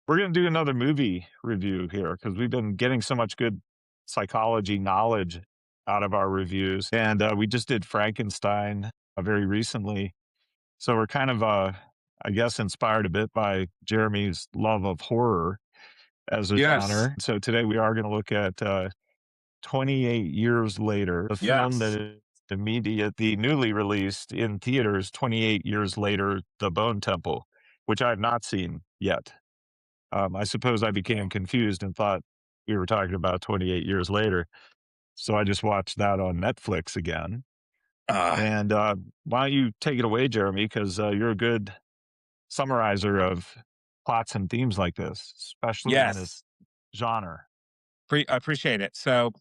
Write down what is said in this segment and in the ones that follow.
We're going to do another movie review here because we've been getting so much good psychology knowledge out of our reviews. And we just did Frankenstein very recently. So we're kind of, I guess, inspired a bit by Jeremy's love of horror as a Yes. genre. So today we are going to look at 28 Years Later, the film that Yes. is the newly released in theaters 28 Years Later, The Bone Temple, which I have not seen yet. I suppose I became confused and thought we were talking about 28 years later. So I just watched that on Netflix again. Uh, And why don't you take it away, Jeremy? Because you're a good summarizer of plots and themes like this, especially in this yes. genre. I appreciate it. So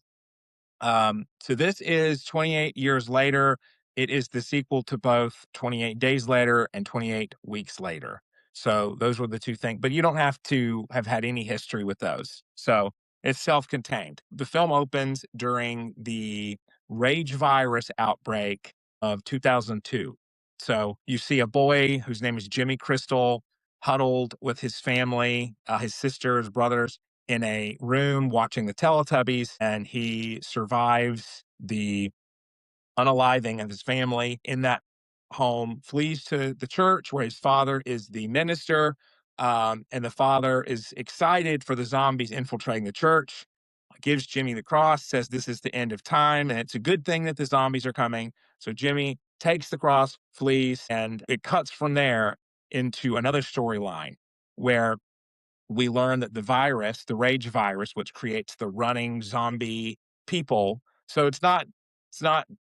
this is 28 years later. It is the sequel to both 28 days later and 28 weeks later. So those were the two things, but you don't have to have had any history with those. So it's self-contained. The film opens during the rage virus outbreak of 2002. So you see a boy whose name is Jimmy Crystal huddled with his family, his sisters, brothers, in a room watching the Teletubbies, and he survives the unaliving of his family in that home, flees to the church where his father is the minister. And the father is excited for the zombies infiltrating the church, gives Jimmy the cross, says this is the end of time, and it's a good thing that the zombies are coming. So Jimmy takes the cross, flees, and it cuts from there into another storyline where we learn that the virus, the rage virus, which creates the running zombie people, so it's not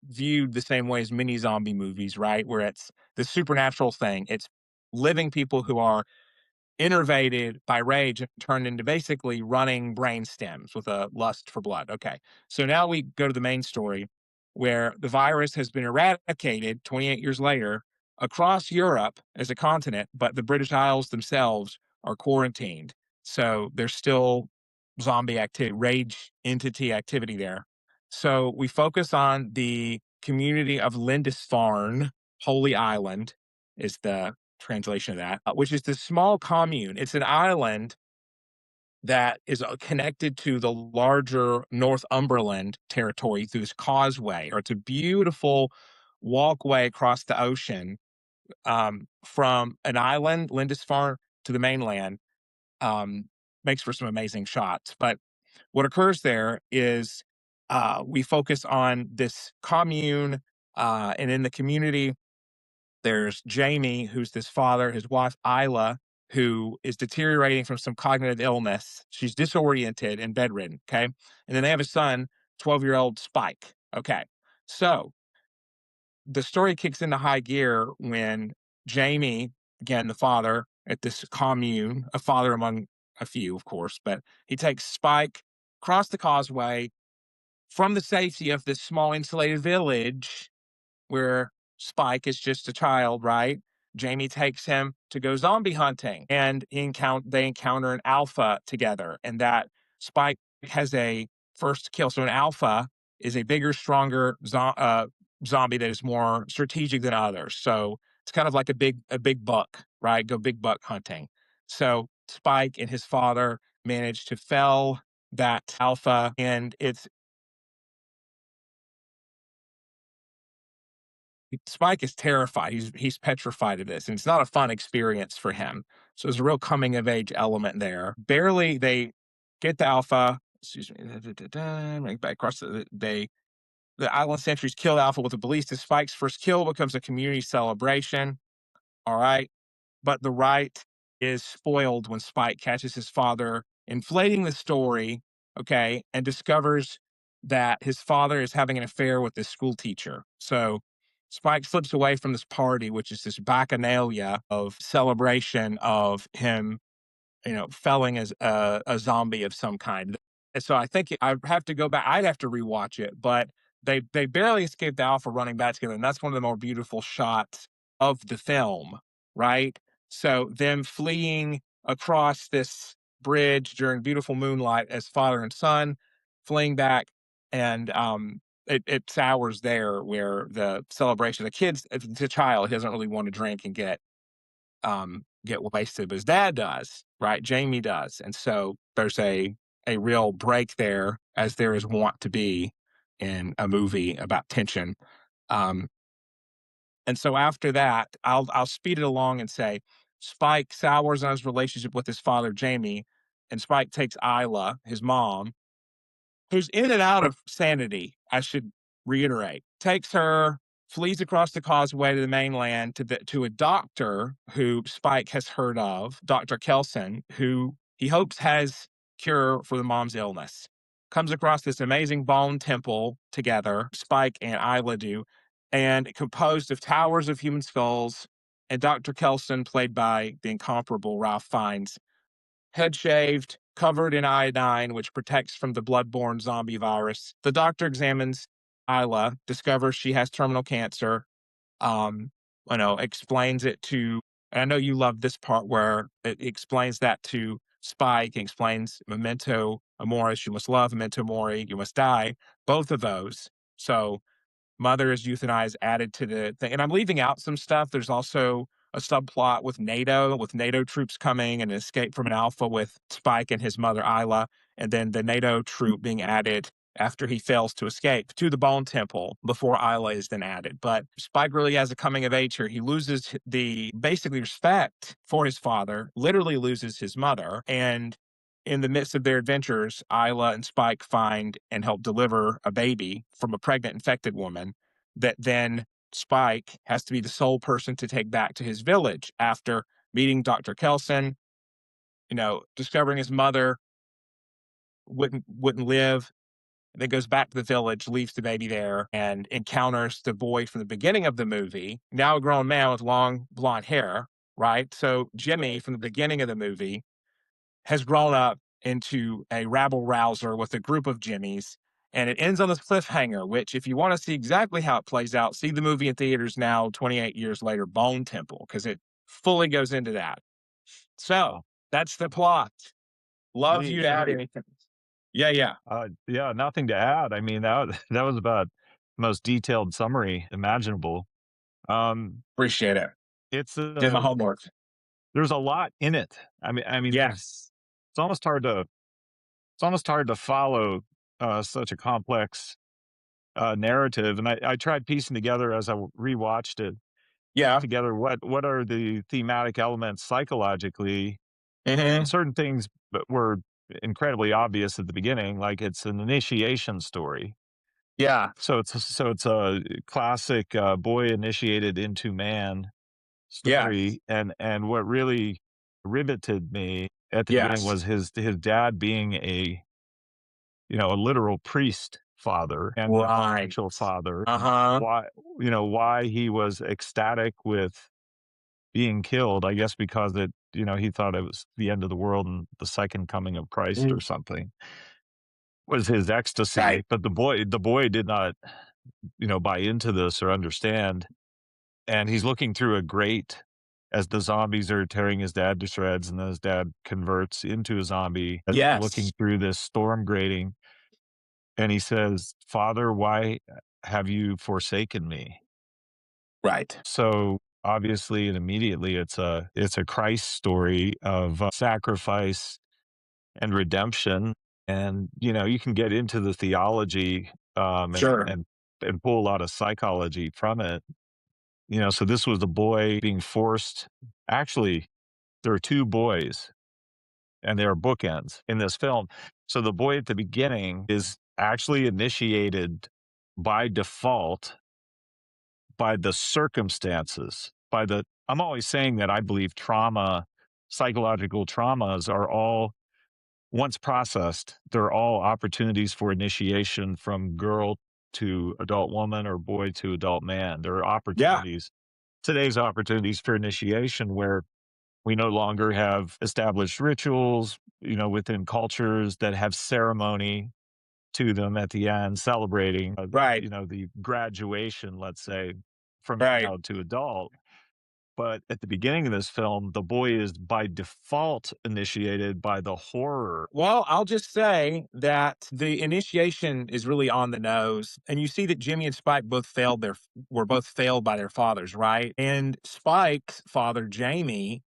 viewed the same way as mini zombie movies, right? Where it's the supernatural thing. It's living people who are innervated by rage and turned into basically running brain stems with a lust for blood. Okay. So now we go to the main story where the virus has been eradicated 28 years later across Europe as a continent, but the British Isles themselves are quarantined. So there's still zombie activity, rage entity activity there. So we focus on the community of Lindisfarne, Holy Island is the translation of that, which is this small commune. It's an island that is connected to the larger Northumberland territory through this causeway, or it's a beautiful walkway across the ocean from an island, Lindisfarne, to the mainland. Um, Makes for some amazing shots. But what occurs there is we focus on this commune, and in the community, there's Jamie, who's this father, his wife, Isla, who is deteriorating from some cognitive illness. She's disoriented and bedridden. Okay. And then they have a son, 12-year-old Spike. Okay. So the story kicks into high gear when Jamie, again, the father at this commune, a father among a few, of course, but he takes Spike across the causeway from the safety of this small insulated village where Spike is just a child, right? Jamie takes him to go zombie hunting, and they encounter an alpha together, and that Spike has a first kill. So an alpha is a bigger, stronger zombie that is more strategic than others. So it's kind of like a big buck, right? Go big buck hunting. So Spike and his father manage to fell that alpha, and Spike is terrified. He's petrified of this, and it's not a fun experience for him. So there's a real coming of age element there. Barely they get the alpha. Excuse me. Make back across the island sentries kill Alpha with a ballistic. Spike's first kill becomes a community celebration. All right, but the right is spoiled when Spike catches his father inflating the story, okay, and discovers that his father is having an affair with this school teacher. So Spike slips away from this party, which is this bacchanalia of celebration of him, felling as a zombie of some kind. And so I think I have to go back. I'd have to rewatch it, but they barely escaped the alpha running back together, and that's one of the more beautiful shots of the film, right? So them fleeing across this bridge during beautiful moonlight as father and son, fleeing back, and it's hours there where the celebration, the child, he doesn't really want to drink and get wasted, but his dad does, right? Jamie does. And so there's a real break there, as there is wont to be in a movie about tension. Um, and so after that, I'll speed it along and say Spike sours on his relationship with his father, Jamie, and Spike takes Isla, his mom, who's in and out of sanity, I should reiterate, takes her, flees across the causeway to the mainland to a doctor who Spike has heard of, Dr. Kelson, who he hopes has cure for the mom's illness. Comes across this amazing bone temple together, Spike and Isla do, and composed of towers of human skulls. And Dr. Kelson, played by the incomparable Ralph Fiennes, head shaved, covered in iodine, which protects from the blood-borne zombie virus. The doctor examines Isla, discovers she has terminal cancer, um, explains it to, and I know you love this part where it explains that to Spike and explains memento amoris, you must love, memento mori, you must die, both of those. So mother is euthanized added to the thing. And I'm leaving out some stuff. There's also a subplot with NATO troops coming and an escape from an alpha with Spike and his mother Isla, and then the NATO troop being added after he fails to escape to the Bone Temple before Isla is then added. But Spike really has a coming of age here. He loses the basically respect for his father, literally loses his mother, and in the midst of their adventures, Isla and Spike find and help deliver a baby from a pregnant, infected woman that then Spike has to be the sole person to take back to his village after meeting Dr. Kelson, discovering his mother wouldn't live, and then goes back to the village, leaves the baby there, and encounters the boy from the beginning of the movie, now a grown man with long blonde hair, right? So Jimmy from the beginning of the movie has grown up into a rabble rouser with a group of Jimmies. And it ends on this cliffhanger, which, if you want to see exactly how it plays out, see the movie in theaters now, 28 years later, Bone Temple, because it fully goes into that. So that's the plot. Love you Neat. to add anything. Yeah, yeah. Yeah, nothing to add. I mean, that was about the most detailed summary imaginable. Um, Appreciate it. it's Did my homework. there's a lot in it. I mean, Yes. it's almost hard to follow such a complex narrative. And I tried piecing together as I rewatched it Yeah. together what are the thematic elements psychologically, Hmm. and certain things that were incredibly obvious at the beginning, like it's an initiation story. Yeah. So it's a classic, boy initiated into man Yes. story, and what really riveted me at the beginning Yes. was his dad being a literal priest father and a Right. spiritual father, Uh and huh. why he was ecstatic with being killed, I guess because he thought it was the end of the world and the second coming of Christ or something was his ecstasy, Right. but the boy did not buy into this or understand. And he's looking through a grate as the zombies are tearing his dad to shreds, and then his dad converts into a zombie, looking Yes. through this storm grating, and he says, "Father, why have you forsaken me?" Right. So, obviously and immediately, it's a Christ story of, sacrifice and redemption, and, you can get into the theology, and Sure. pull a lot of psychology from it. So this was the boy being forced. Actually, there are 2 boys, and they are bookends in this film. So the boy at the beginning is actually initiated by default by the circumstances, I'm always saying that I believe psychological traumas are all, once processed, they're all opportunities for initiation from girl to adult woman or boy to adult man. There are Yeah. today's opportunities for initiation where we no longer have established rituals, within cultures that have ceremony to them at the end, celebrating, Right. the graduation, let's say, from Right. child to adult. But at the beginning of this film, the boy is by default initiated by the horror. Well, I'll just say that the initiation is really on the nose, and you see that Jimmy and Spike were both failed by their fathers, right? And Spike's father, Jamie,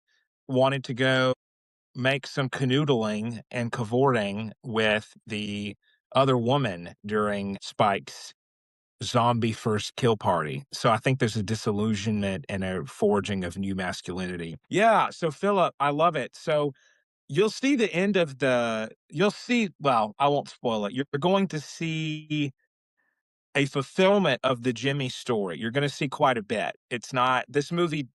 wanted to go make some canoodling and cavorting with the other woman during Spike's zombie first kill party. So I think there's a disillusionment and a forging of new masculinity. Yeah. So Philip, I love it. So you'll see the end of you'll see, well, I won't spoil it. You're going to see a fulfillment of the Jimmy story. You're gonna see quite a bit. It's not this movie,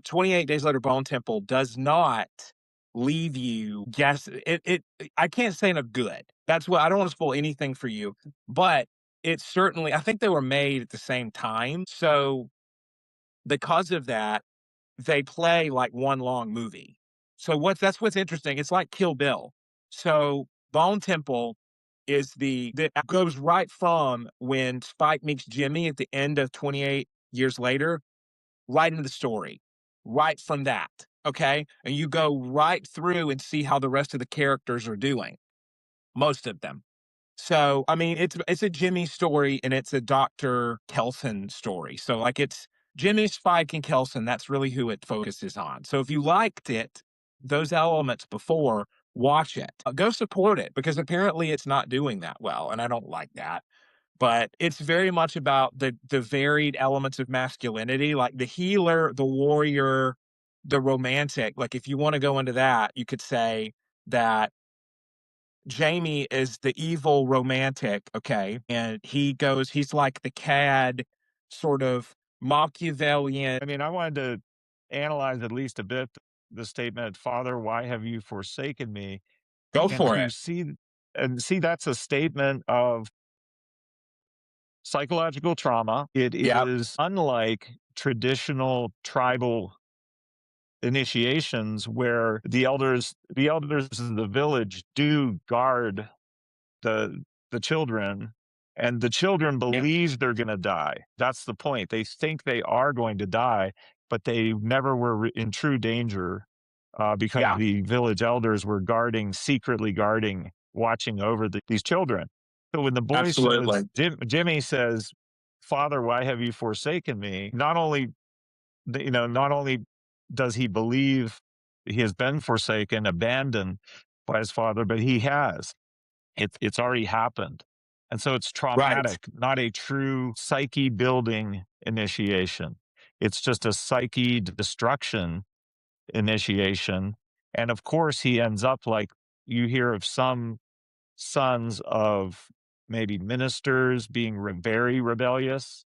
28 Days Later, Bone Temple does not leave you guess I can't say enough good. That's what I don't wanna spoil anything for you, but it's certainly I think they were made at the same time, so because of that, they play like one long movie. So that's what's interesting. It's like Kill Bill. So Bone Temple is that goes right from when Spike meets Jimmy at the end of 28 years later, right into the story, right from that. Okay. And you go right through and see how the rest of the characters are doing, most of them. So, I mean, it's a Jimmy story and it's a Dr. Kelson story. So, like, it's Jimmy, Spike, and Kelson. That's really who it focuses on. So, if you liked it, those elements before, watch it. Go support it because apparently it's not doing that well, and I don't like that. But it's very much about the varied elements of masculinity, like the healer, the warrior, the romantic. Like, if you want to go into that, you could say that Jamie is the evil romantic, okay? And he's like the cad, sort of Machiavellian. I mean, I wanted to analyze at least a bit the statement, "Father, why have you forsaken me?" Go And for to it. see that's a statement of psychological trauma. It Yep. is unlike traditional tribal initiations where the elders of the village do guard the the children, and the children Yeah. believe they're gonna die. That's the point. They think they are going to die, but they never were in true danger, because Yeah. the village elders were secretly guarding, watching over these children. So when the boy says, Absolutely. Jimmy says, "Father, why have you forsaken me?" Not only does he believe he has been forsaken, abandoned by his father, but he has. It's already happened. And so it's Right. traumatic, not a true psyche building initiation. It's just a psyche destruction initiation. And of course, he ends up like you hear of some sons of maybe ministers being very rebellious,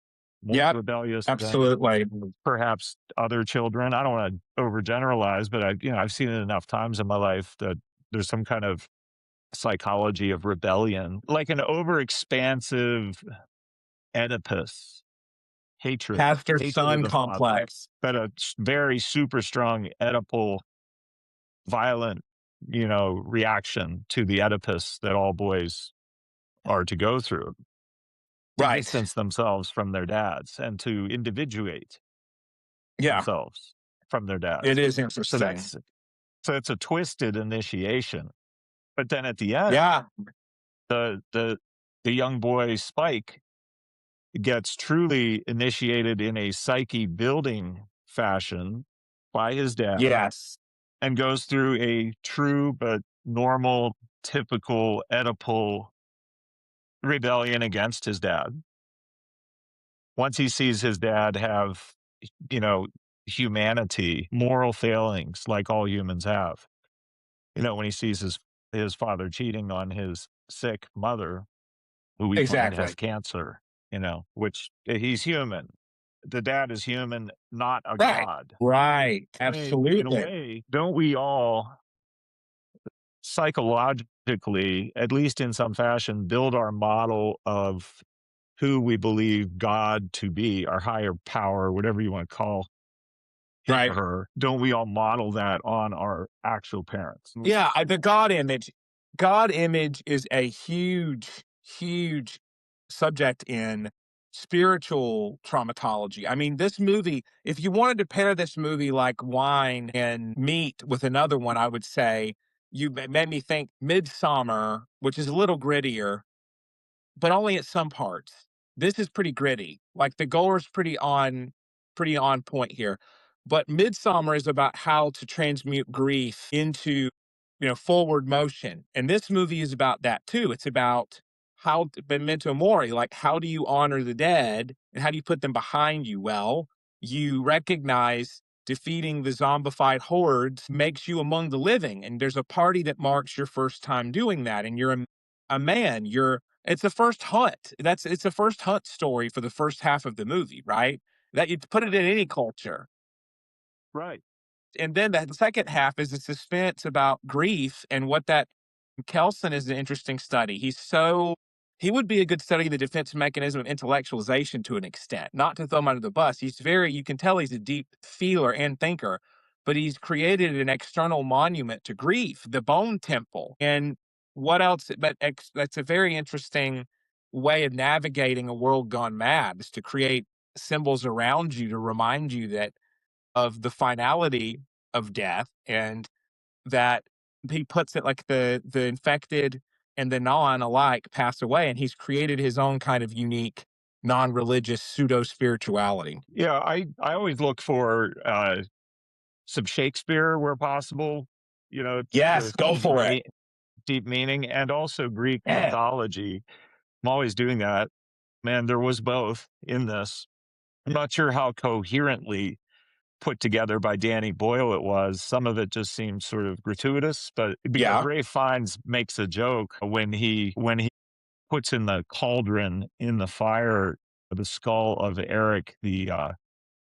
more Yep. rebellious than Absolutely. perhaps other children. I don't want to overgeneralize, but I've seen it enough times in my life that there's some kind of psychology of rebellion, like an overexpansive Oedipus, hatred, Pastor hatred of son the father, complex. but a very super strong Oedipal, violent, reaction to the Oedipus that all boys are to go through, to Right. distance themselves from their dads and to individuate Yeah. themselves from their It dads. is So interesting. it's a twisted initiation. But then at the end, Yeah. the the the young boy Spike gets truly initiated in a psyche building fashion by his dad Yes. and goes through a true but normal, typical Oedipal rebellion against his dad. Once he sees his dad have, you know, humanity, moral failings like all humans have, when he sees his father cheating on his sick mother, who we find has Exactly. cancer, which he's human. The dad is human, not a Right. god. Right. I mean, in a Absolutely. way, don't we all psychologically, at least in some fashion, build our model of who we believe God to be, our higher power, whatever you want to call him or Right. her? Don't we all model that on our actual parents? Yeah, the God image is a huge, huge subject in spiritual traumatology. I mean, this movie, if you wanted to pair this movie like wine and meat with another one, I would say made me think Midsummer, which is a little grittier, but only at some parts. This is pretty gritty. Like the gore is pretty on point here. But Midsummer is about how to transmute grief into forward motion. And this movie is about that too. It's about how memento mori, like how do you honor the dead and how do you put them behind you? Well, you recognize defeating the zombified hordes makes you among the living. And there's a party that marks your first time doing that. And you're a man. It's the first hunt. It's the first hunt story for the first half of the movie, right? That you put it in any culture. Right. And then the second half is the suspense about grief and what that Kelson is an interesting study. He would be a good study of the defense mechanism of intellectualization to an extent, not to throw him under the bus. You can tell he's a deep feeler and thinker, but he's created an external monument to grief, the bone temple. And what else? That's a very interesting way of navigating a world gone mad, is to create symbols around you to remind you that of the finality of death, and that he puts it like the infected and the non alike pass away, and he's created his own kind of unique non-religious pseudo spirituality. Yeah, I always look for some Shakespeare where possible, Yes, to go find for it. deep meaning, and also Greek Yeah. mythology. I'm always doing that. Man, there was both in this. I'm not sure how coherently put together by Danny Boyle it was. Some of it just seems sort of gratuitous, but because Yeah. Ray Fiennes makes a joke when he puts in the cauldron in the fire the skull of Eric, the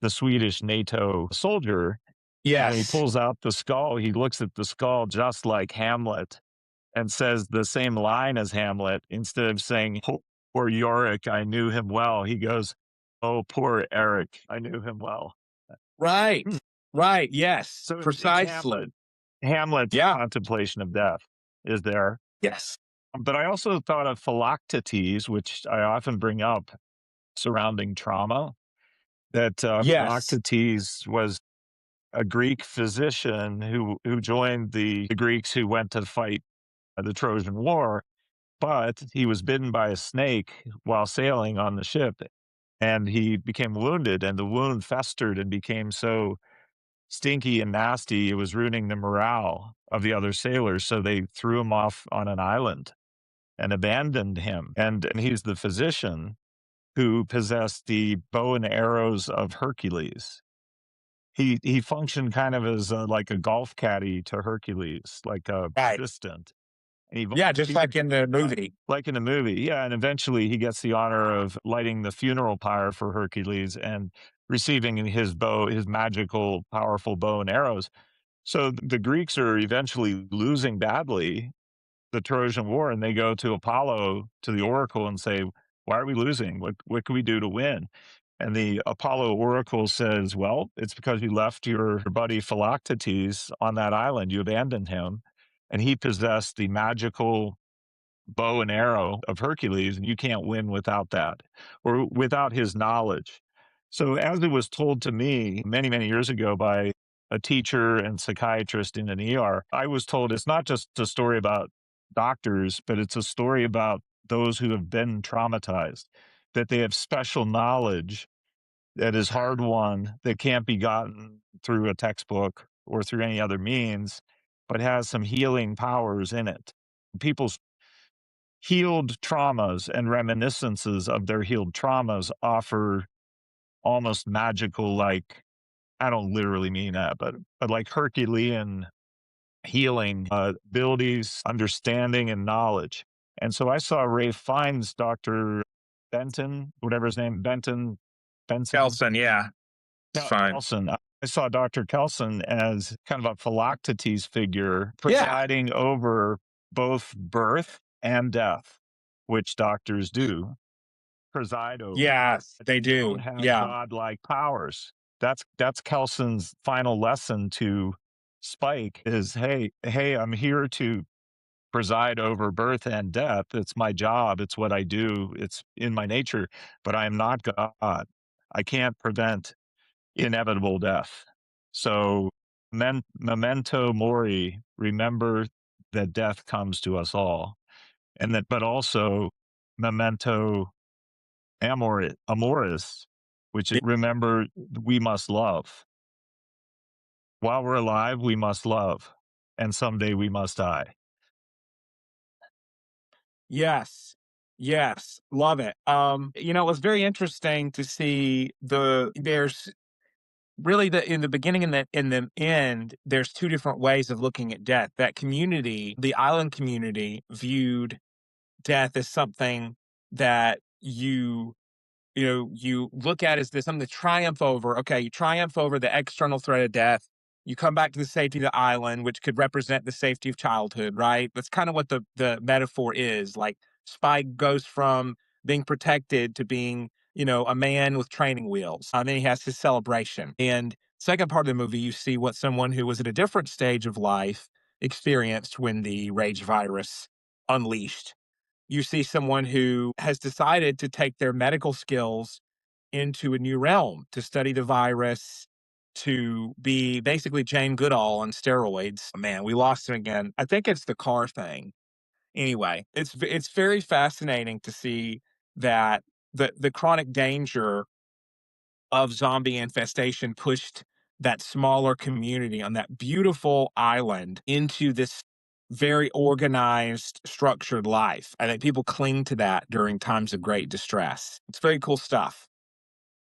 Swedish NATO soldier, and when he Yes. pulls out the skull, he looks at the skull just like Hamlet and says the same line as Hamlet. Instead of saying, "Oh, poor Yorick, I knew him well," he goes, "Oh, poor Eric, I knew him well." Right. Right. Yes. So it's Precisely. Hamlet. Hamlet's Yeah. contemplation of death is there. Yes. But I also thought of Philoctetes, which I often bring up surrounding trauma, that Yes. Philoctetes was a Greek physician who joined the Greeks who went to fight the Trojan War, but he was bitten by a snake while sailing on the ship, and he became wounded, and the wound festered and became so stinky and nasty, it was ruining the morale of the other sailors. So they threw him off on an island and abandoned him. And he's the physician who possessed the bow and arrows of Hercules. He functioned kind of as like a golf caddy to Hercules, like a Right. assistant. And he Yeah. Just volunteered, like in the movie. like in the movie. Yeah. And eventually he gets the honor of lighting the funeral pyre for Hercules and receiving his magical, powerful bow and arrows. So the Greeks are eventually losing badly the Trojan War, and they go to Apollo, to the oracle, and say, "Why are we losing? What can we do to win?" And the Apollo oracle says, "Well, it's because you left your buddy Philoctetes on that island. You abandoned him, and he possessed the magical bow and arrow of Hercules, and you can't win without that or without his knowledge." So, as it was told to me many, many years ago by a teacher and psychiatrist in an ER, I was told it's not just a story about doctors, but it's a story about those who have been traumatized, that they have special knowledge that is hard won, that can't be gotten through a textbook or through any other means, but has some healing powers in it. People's healed traumas and reminiscences of their healed traumas offer almost magical, like, I don't literally mean that, but like Herculean healing abilities, understanding, and knowledge. And so I saw Ray Fiennes, Dr. Benton, whatever his name, Benson, Kelson. Yeah. It's no, fine. Kelson. I saw Dr. Kelson as kind of a Philoctetes figure Yeah. presiding over both birth and death, which doctors do preside over. Yes, they They don't do. have Yeah. godlike powers. That's Kelson's final lesson to Spike is, hey, I'm here to preside over birth and death. It's my job. It's what I do. It's in my nature, but I am not God. I can't prevent inevitable death. So, memento mori, remember that death comes to us all. And that, but also memento amoris, which is remember we must love. While we're alive, we must love. and someday we must die. Yes. Yes, love it. It was very interesting to see there's really in the beginning and the end, there's two different ways of looking at death. That community, the island community, viewed death as something that you look at as this something to triumph over. Okay, you triumph over the external threat of death. You come back to the safety of the island, which could represent the safety of childhood, right? That's kind of what the metaphor is. Like Spike goes from being protected to being, a man with training wheels. And then he has his celebration. And second part of the movie, you see what someone who was at a different stage of life experienced when the rage virus unleashed. You see someone who has decided to take their medical skills into a new realm to study the virus, to be basically Jane Goodall on steroids. Man, we lost him again. I think it's the car thing. Anyway, it's very fascinating to see that the chronic danger of zombie infestation pushed that smaller community on that beautiful island into this very organized, structured life. I think people cling to that during times of great distress. It's very cool stuff.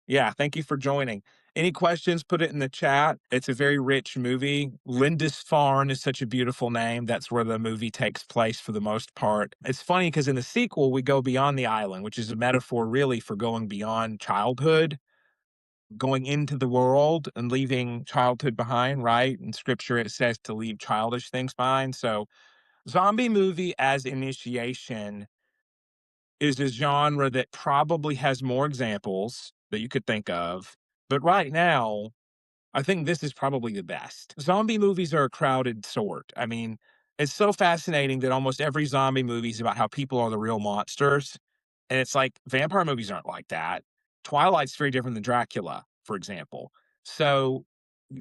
Yeah, thank you for joining. Any questions, put it in the chat. It's a very rich movie. Lindisfarne is such a beautiful name. That's where the movie takes place for the most part. It's funny because in the sequel, we go beyond the island, which is a metaphor really for going beyond childhood, going into the world and leaving childhood behind, right? In scripture, it says to leave childish things behind. So, zombie movie as initiation is a genre that probably has more examples that you could think of. But right now, I think this is probably the best. Zombie movies are a crowded sort. I mean, it's so fascinating that almost every zombie movie is about how people are the real monsters. And it's like vampire movies aren't like that. Twilight's very different than Dracula, for example. So,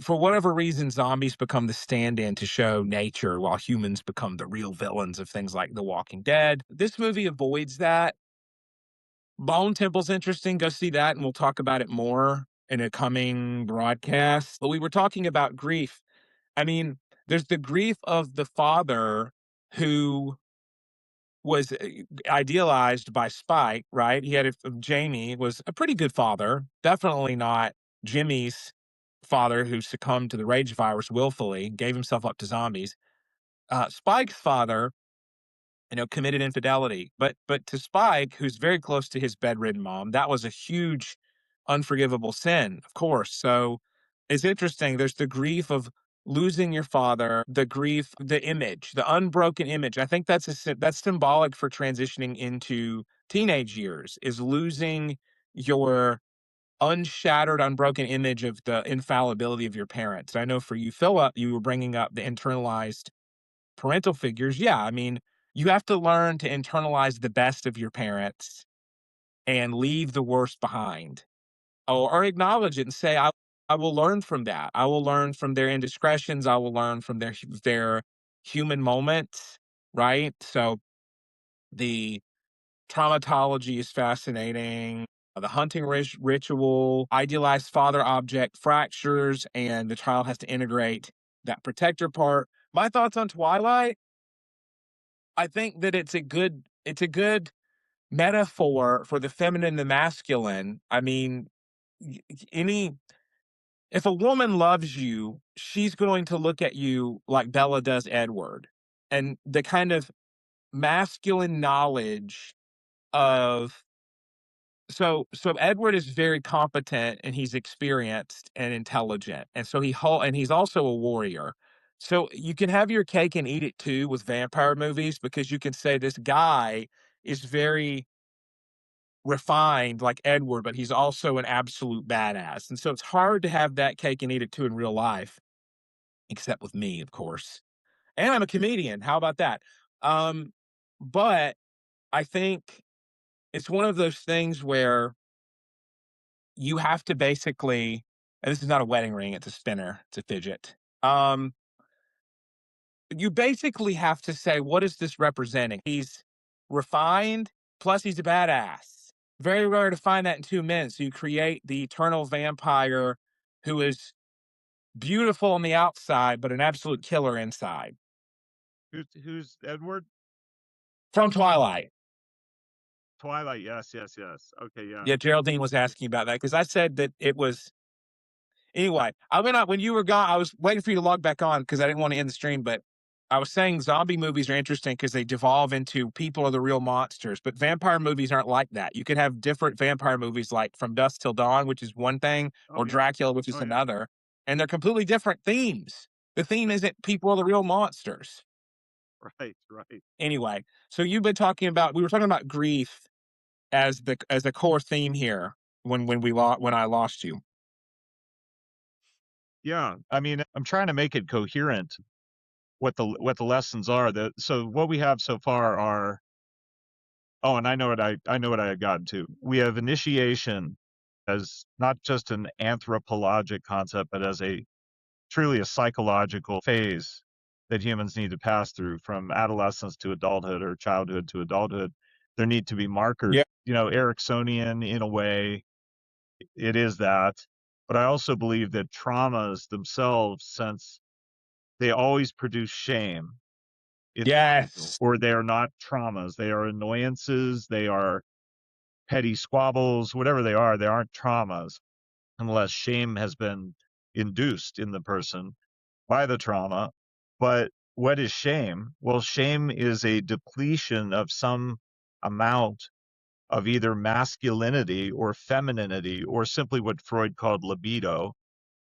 for whatever reason, zombies become the stand in to show nature while humans become the real villains of things like The Walking Dead. This movie avoids that. Bone Temple's interesting. Go see that, and we'll talk about it more in a coming broadcast. But we were talking about grief. I mean, there's the grief of the father who was idealized by Spike, right? Jamie was a pretty good father, definitely not Jimmy's father who succumbed to the rage virus willfully, gave himself up to zombies. Spike's father, committed infidelity. But to Spike, who's very close to his bedridden mom, that was a huge, unforgivable sin, of course. So it's interesting. There's the grief of losing your father, the grief, the image, the unbroken image. I think that's symbolic for transitioning into teenage years, is losing your unshattered, unbroken image of the infallibility of your parents. I know for you, Philip, you were bringing up the internalized parental figures. Yeah, I mean, you have to learn to internalize the best of your parents and leave the worst behind, or acknowledge it and say, I will learn from that. I will learn from their indiscretions. I will learn from their human moments, right? So the traumatology is fascinating. The hunting ritual, idealized father object fractures, and the child has to integrate that protector part. My thoughts on Twilight, I think that it's a good metaphor for the feminine and the masculine. I mean, y- y- any if a woman loves you, she's going to look at you like Bella does Edward. And the kind of masculine knowledge of so Edward is very competent and he's experienced and intelligent. And so and he's also a warrior. So you can have your cake and eat it too with vampire movies, because you can say this guy is very refined like Edward, but he's also an absolute badass. And so it's hard to have that cake and eat it too in real life, except with me, of course. And I'm a comedian. How about that? Um, but I think it's one of those things where you have to basically, and this is not a wedding ring, it's a spinner, it's a fidget. Um, you basically have to say, what is this representing? He's refined, plus he's a badass. Very rare to find that in two men. So you create the eternal vampire who is beautiful on the outside, but an absolute killer inside. Who's Edward? From Twilight. Twilight, yes, yes, yes. Okay, yeah. Yeah, Geraldine was asking about that because I said that it was. Anyway, I went out when you were gone. I was waiting for you to log back on because I didn't want to end the stream, but I was saying zombie movies are interesting because they devolve into people are the real monsters, but vampire movies aren't like that. You could have different vampire movies like From Dusk Till Dawn, which is one thing, Oh or yeah. Dracula, which is Oh yeah. another, and they're completely different themes. The theme isn't people are the real monsters. Right, right. Anyway, so you've been talking about we were talking about grief as the core theme here when I lost you. Yeah. I mean, I'm trying to make it coherent what the lessons are. So what we have so far are, oh, and I know what I had gotten to. We have initiation as not just an anthropologic concept, but as a truly a psychological phase that humans need to pass through from adolescence to adulthood or childhood to adulthood. There need to be markers, Yeah. Ericksonian in a way, it is that. But I also believe that traumas themselves, since they always produce shame, it's Yes. or they are not traumas. They are annoyances, they are petty squabbles, whatever they aren't traumas unless shame has been induced in the person by the trauma. But what is shame? Well, shame is a depletion of some amount of either masculinity or femininity or simply what Freud called libido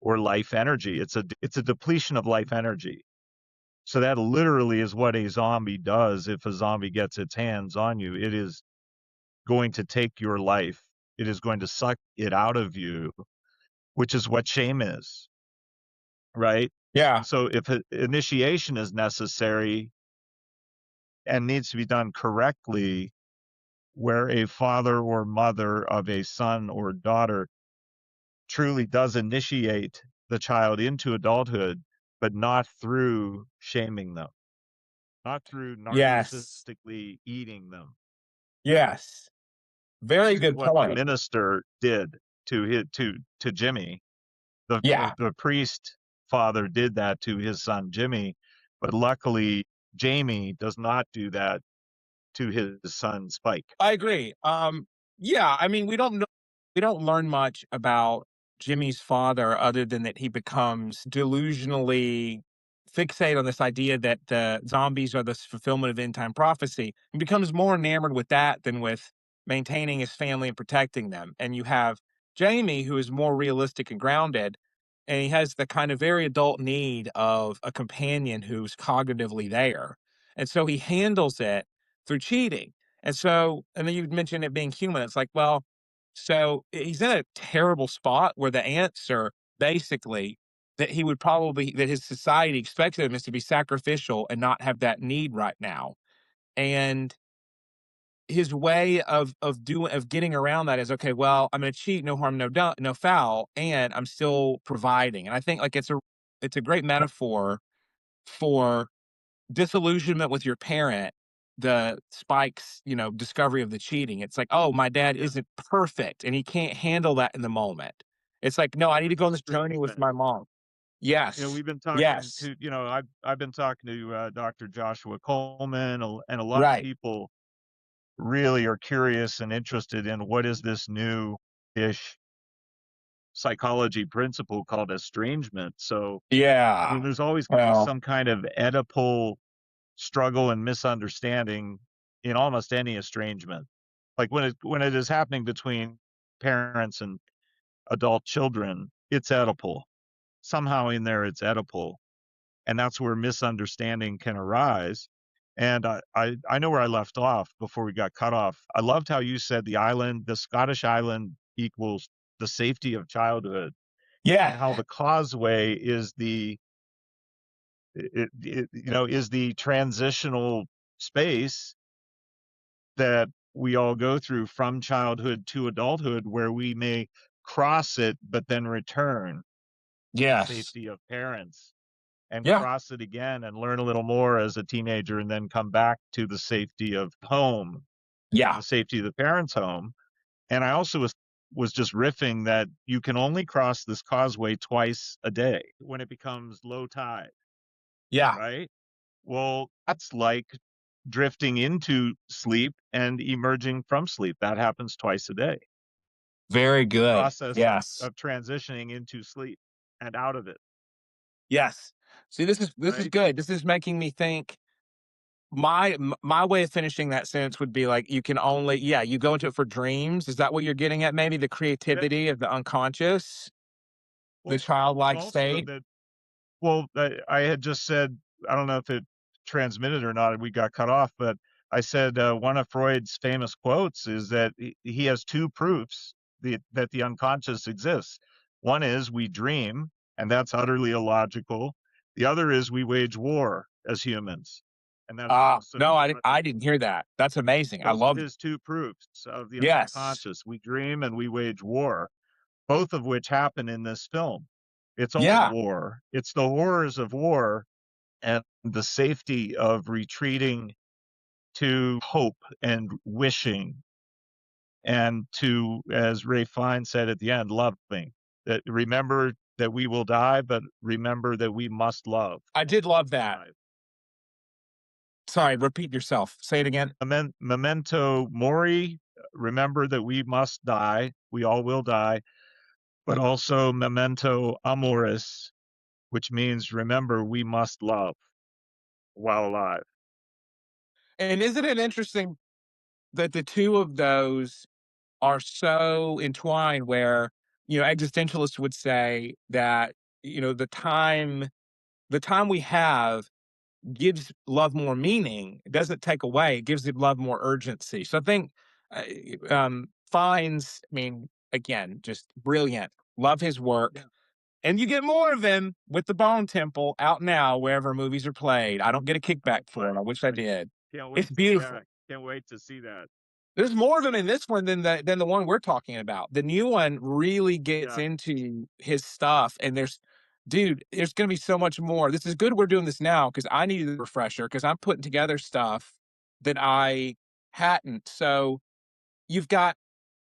or life energy. It's a depletion of life energy. So that literally is what a zombie does if a zombie gets its hands on you. It is going to take your life. It is going to suck it out of you, which is what shame is, right? Yeah. So if initiation is necessary and needs to be done correctly, where a father or mother of a son or daughter truly does initiate the child into adulthood, but not through shaming them, not through Yes. narcissistically eating them, Yes. Very which is good what the point. minister did to Jimmy. Yeah. The priest father did that to his son Jimmy, but luckily Jamie does not do that to his son Spike. I agree. Yeah, I mean, we don't learn much about Jimmy's father other than that he becomes delusionally fixated on this idea that the zombies are the fulfillment of end time prophecy. He becomes more enamored with that than with maintaining his family and protecting them. And you have Jamie, who is more realistic and grounded, and he has the kind of very adult need of a companion who's cognitively there. And so he handles it through cheating and then you mentioned it being human. It's like, well, so he's in a terrible spot where the answer basically that he would probably that his society expects him is to be sacrificial and not have that need right now. And his way of getting around that is okay, well, I'm gonna cheat, no harm, no foul, and I'm still providing. And I think like it's a great metaphor for disillusionment with your parent, the Spike's, discovery of the cheating. It's like, "Oh, my dad Yeah. isn't perfect, and he can't handle that in the moment." It's like, "No, I need to go on this journey with Statement. my mom." Yes. We've been talking Yes. to, I've been talking to Dr. Joshua Coleman, and a lot of Right. people really are curious and interested in what is this new ish psychology principle called estrangement. So, I mean, Yeah. there's always going to be Well, some kind of Oedipal struggle and misunderstanding in almost any estrangement. Like when it is happening between parents and adult children, it's Oedipal. Somehow in there, it's Oedipal, and that's where misunderstanding can arise. And I know where I left off before we got cut off. I loved how you said the Scottish island equals the safety of childhood, yeah. and how the causeway is is the transitional space that we all go through from childhood to adulthood, where we may cross it but then return to the Yes. safety of parents and Yeah. cross it again and learn a little more as a teenager and then come back to the safety of home, Yeah. the safety of the parents' home. And I also was was just riffing that you can only cross this causeway twice a day when it becomes low tide, Yeah, right? Well, that's like drifting into sleep and emerging from sleep. That happens twice a day. very good. Process Yes. of transitioning into sleep and out of it, Yes. See, this is right? good. This is making me think my way of finishing that sentence would be like, you can only yeah, you go into it for dreams. Is that what you're getting at? Maybe the Yeah. creativity of the unconscious, the Well, childlike also state? that well, I had just said, I don't know if it transmitted or not, we got cut off, but I said, one of Freud's famous quotes is that he has 2 proofs that the unconscious exists. One is we dream, and that's utterly illogical. The other is we wage war as humans, and that's Ah, also no, illogical. I didn't hear that. That's amazing. I Those are love his 2 proofs of the yes. unconscious. We dream and we wage war, both of which happen in this film. It's all Yeah. war. It's the horrors of war and the safety of retreating to hope and wishing and to, as Ray Fine said at the end, loving. That remember that we will die, but remember that we must love I did love to that. survive. Sorry, repeat yourself. Say it again. Memento mori, remember that we must die, we all will die, but also memento amoris, which means remember we must love while alive. And isn't it interesting that the 2 of those are so entwined where, existentialists would say that, the time we have gives love more meaning. It doesn't take away, it gives it love more urgency. So I think, Fiennes, I mean, again, just brilliant. Love his work. Yeah. And you get more of him with the Bone Temple out now wherever movies are played. I don't get a kickback for it. I wish I I did. can't It's wait to yeah, beautiful. can't wait to see that. There's more of him in this one than the one we're talking about. The new one really gets Yeah, into his stuff, and there's gonna be so much more. This is good we're doing this now because I needed a refresher because I'm putting together stuff that I hadn't. So you've got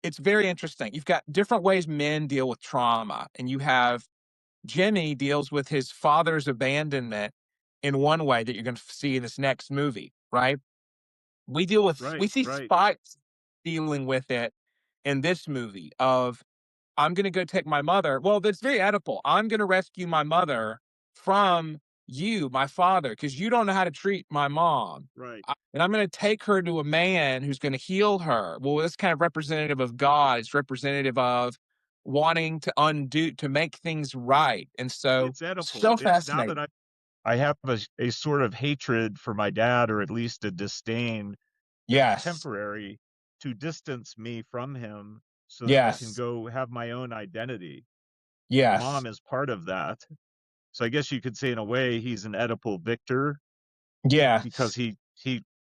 it's very interesting. You've got different ways men deal with trauma, and you have Jimmy deals with his father's abandonment in one way that you're gonna see in this next movie, right? We right, see right, Spike dealing with it in this movie of, "I'm gonna go take my mother." Well, that's very Oedipal. "I'm gonna rescue my mother from you, my father, because you don't know how to treat my mom. right. And I'm gonna take her to a man who's gonna heal her." Well, that's kind of representative of God. It's representative of wanting to make things right. And so, It's Oedipal. so It's now that fascinating. I have a sort of hatred for my dad, or at least a disdain that's Yes. temporary to distance me from him so that I can Yes. go have my own identity. Yes. Mom is part of that. So I guess you could say in a way he's an Oedipal victor because Yes. he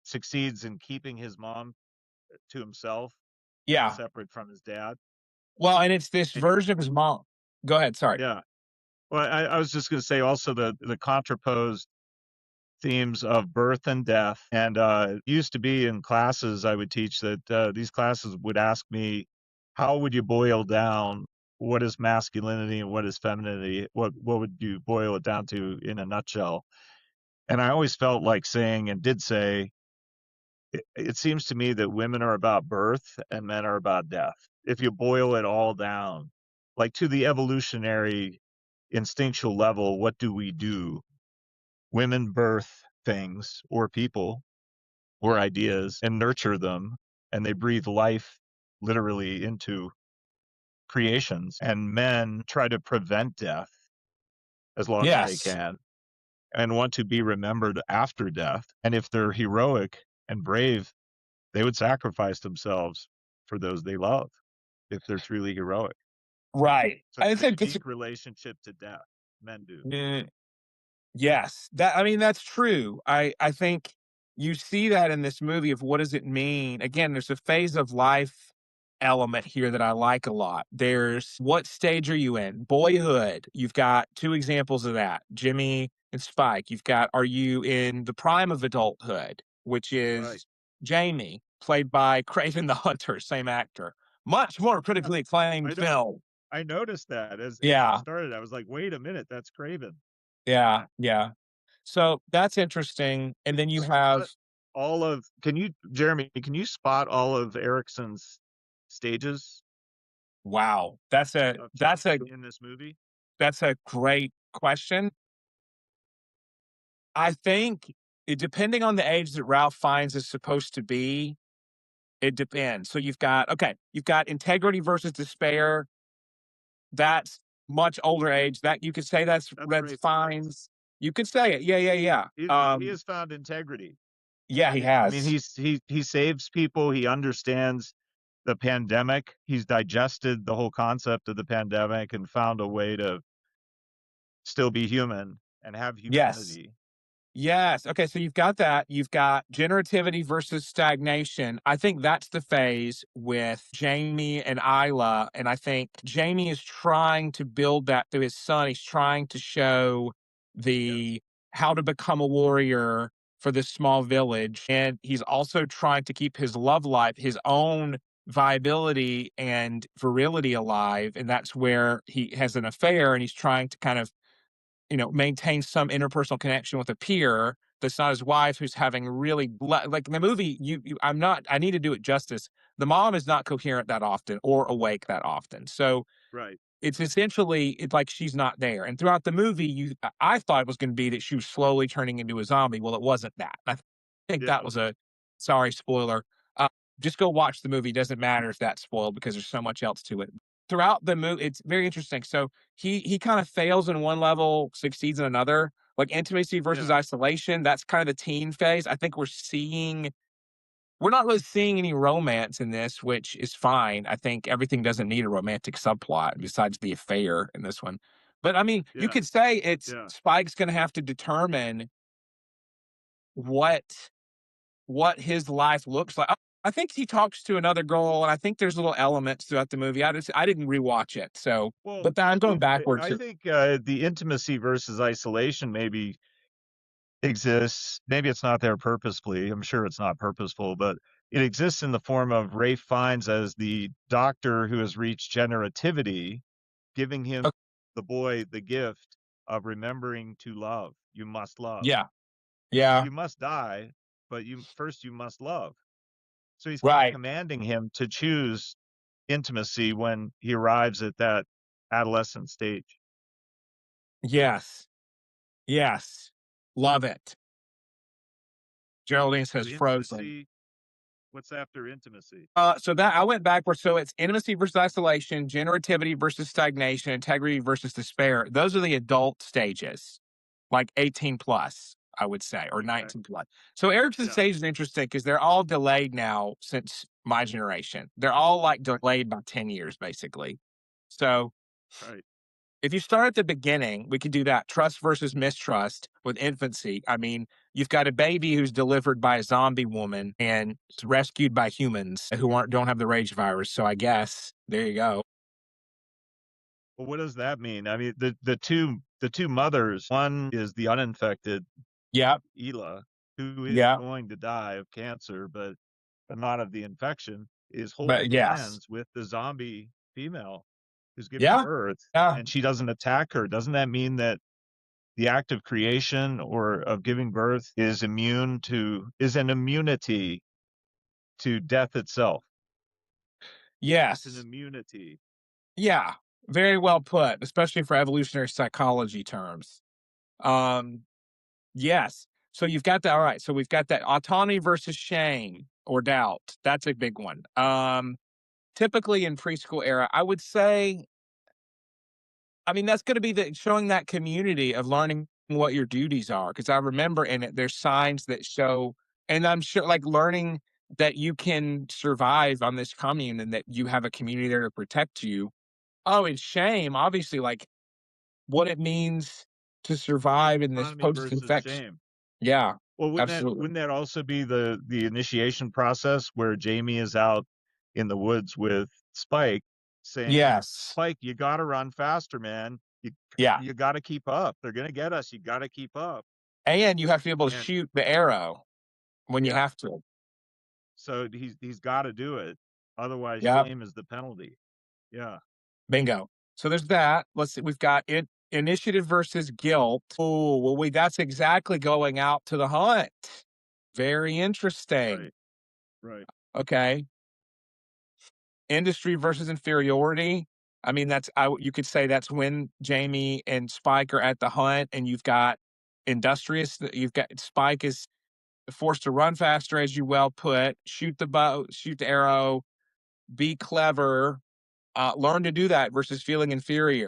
succeeds in keeping his mom to himself and Yeah. separate from his dad. Well, and it's this And version of his mom. Go ahead, sorry. yeah. Well, I was just gonna say also the contraposed themes of birth and death. And used to be in classes I would teach that these classes would ask me, how would you boil down what is masculinity and what is femininity? What would you boil it down to in a nutshell? And I always felt like saying and did say, it seems to me that women are about birth and men are about death. If you boil it all down, like to the evolutionary instinctual level, what do we do? Women birth things or people or ideas and nurture them, and they breathe life literally into creations. And men try to prevent death as long as they Yes. can and want to be remembered after death. And if they're heroic and brave, they would sacrifice themselves for those they love if they're truly heroic. Right. So I it's a think it's unique relationship to death. Men do. mm, yes. I mean, that's true. I think you see that in this movie of what does it mean? Again, there's a phase of life element here that I like a lot. There's what stage are you in? Boyhood. You've got 2 examples of that, Jimmy and Spike. You've got are you in the prime of adulthood, which Right. is Jamie, played by Craven the Hunter, same actor. Much more Yeah, critically acclaimed I know. film. I noticed that as it Yeah, started, I was like, "Wait a minute, that's Craven." yeah, yeah. So that's interesting, and Can then you you have spot all of can you Jeremy, can you spot all of Erickson's stages wow, of change in this movie? that's a great question. I think depending on the age that Ralph Fiennes is supposed to be, it depends. So you've got integrity versus despair. That's much older age. That you could say That's that's Ray Fiennes. Fiennes. You could say it. Yeah, yeah, yeah. He has found integrity. Yeah, he I mean, has. he saves people, he understands the pandemic, he's digested the whole concept of the pandemic and found a way to still be human and have Yes. humanity. Yes. Okay, so you've got that. You've got generativity versus stagnation. I think that's the phase with Jamie and Isla. And I think Jamie is trying to build that through his son. He's trying to show Yes. the how to become a warrior for this small village. And he's also trying to keep his love life, his own viability and virility alive. And that's where he has an affair and he's trying to kind of maintain some interpersonal connection with a peer that's not his wife, who's having really like in the movie. I'm not. I need to do it justice. The mom is not coherent that often or awake that often, so Right. it's essentially it's like she's not there. And throughout the movie, I thought it was going to be that she was slowly turning into a zombie. Well, it wasn't that. I think that Yeah. was a sorry spoiler. Uh, just go watch the movie. It doesn't matter if that's spoiled because there's so much else to it. Throughout the movie, it's very interesting. So he kind of fails in one level, succeeds in another. Like intimacy versus Yeah. isolation. That's kind of the teen phase. I think we're not really seeing any romance in this, which is fine. I think everything doesn't need a romantic subplot besides the affair in this one. But I mean, you Yeah. could say it's Yeah. Spike's going to have to determine what what his life looks like. I think he talks to another girl, and I think there's little elements throughout the movie. I didn't rewatch it, so Well, but I'm going backwards. I think, the intimacy versus isolation maybe exists. Maybe it's not there purposefully. I'm sure it's not purposeful, but it exists in the form of Rafe Fiennes as the doctor who has reached generativity, giving him, Uh, the boy, the gift of remembering to love. You must love. yeah, yeah, You must die, but you must love. So he's kind of right. commanding him to choose intimacy when he arrives at that adolescent stage. Yes, yes, love it. Geraldine So says Frozen. intimacy, what's after intimacy? So that I went backwards. So it's intimacy versus isolation, generativity versus stagnation, integrity versus despair. Those are the adult stages, like 18 plus, I would say, or Okay. 19 plus. So Erickson's Yeah. stage is interesting because they're all delayed now since my generation. They're all like delayed by 10 years, basically. So Right. if you start at the beginning, we could do that. Trust versus mistrust with infancy. I mean, you've got a baby who's delivered by a zombie woman and is rescued by humans who don't have the rage virus. So I guess there you go. Well, what does that mean? I mean, the two mothers, one is the uninfected Yep. Ela, who is Yeah. going to die of cancer, but not of the infection, is But holding yes. hands with the zombie female who's giving Yeah. birth, Yeah. and she doesn't attack her. Doesn't that mean that the act of creation or of giving birth is an immunity to death itself? It's an Yes. immunity. Yeah. Very well put, especially for evolutionary psychology terms. Um, yes. So you've got that. All right. So we've got that autonomy versus shame or doubt. That's a big one. Typically in preschool era, I would say I mean, that's gonna be the showing that community of learning what your duties are. Because I remember in it, there's signs that show and I'm sure, like, learning that you can survive on this commune and that you have a community there to protect you. Oh, and shame, obviously, like, what it means to survive in this Autonomy versus post-infection. shame. Yeah, Well, absolutely. wouldn't that also be the initiation process where Jamie is out in the woods with Spike saying, Yes. "Spike, you gotta run faster, man. Yeah, You gotta keep up. They're gonna get us. You gotta keep up." and you have to be able to And shoot the arrow when you yeah, have to. so he's gotta do it. Otherwise, Yep. shame is the penalty. Yeah, Bingo. So there's that. Let's see. We've got initiative versus guilt. Oh, well, that's exactly going out to the hunt. Very interesting. right, right. Okay. Industry versus inferiority. I mean, you could say that's when Jamie and Spike are at the hunt, and you've got industrious. You've got Spike is forced to run faster, as you well put, shoot the bow, shoot the arrow, be clever, learn to do that versus feeling inferior.